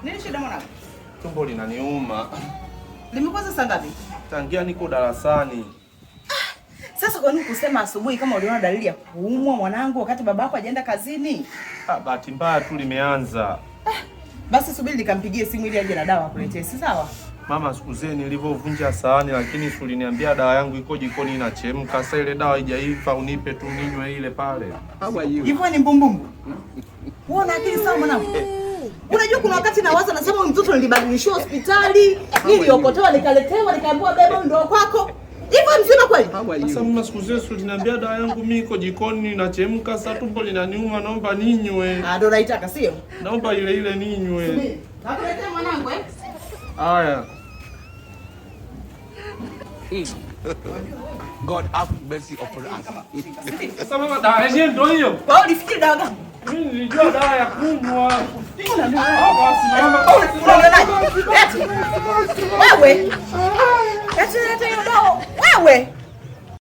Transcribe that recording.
Nini shida mwanangu? Tumbo linaniuma. Limekuanza saa ngapi? Tangia niko darasani. Sasa kwa nini kusema asubuhi kama uliona dalili ya kuumwa mwanangu wakati babako hajaenda kazini? Bahati mbaya tu limeanza. Basi subiri nikampigie simu ili aje na dawa akuletee, si sawa? Mama, siku zile nilivyovunja sahani lakini uliniambia dawa yangu iko jikoni inachemka. Sasa ile dawa haijaiva, unipe tu ninywe ile pale. Hivyo ni mbumbumbu. Wewe una akili sawa mwanangu? Unajua kuna wakati nawaza nasema huyu mtoto nilibadilishwa hospitali, niliokotoa nikaletewa nikaambiwa beba ndio kwako. Hivyo mzima kweli? Sasa mama, siku zile uliniambia dawa yangu mimi iko jikoni inachemka, sasa tumbo linaniuma, naomba ninywe. Ndio unaitaka sio? Naomba ile ninywe. Nakuletea mwanangu Haya. God have mercy upon us. Sasa mama, dawa yenyewe ndio hiyo. Kwa hiyo ulifikiri dawa gani? Mimi nilijua dawa ya kunywa. Wewe. Eti hiyo dawa. Wewe.